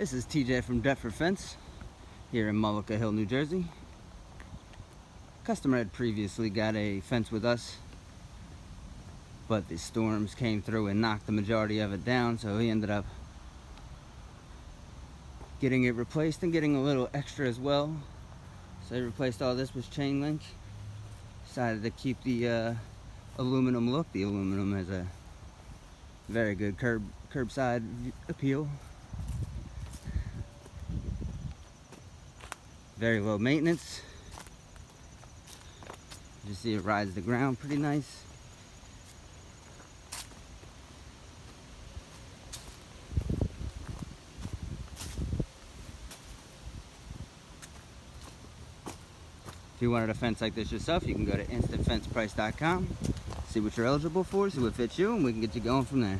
This is TJ from Deptford Fence here in Mullica Hill, New Jersey. Customer had previously got a fence with us, but the storms came through and knocked the majority of it down, so he ended up getting it replaced and getting a little extra as well. So he replaced all this with chain link. Decided to keep the aluminum look. The aluminum has a very good curbside appeal. Very low maintenance. You see it rides the ground pretty nice. If you wanted a fence like this yourself, you can go to instantfenceprice.com, see what you're eligible for, see what fits you, and we can get you going from there.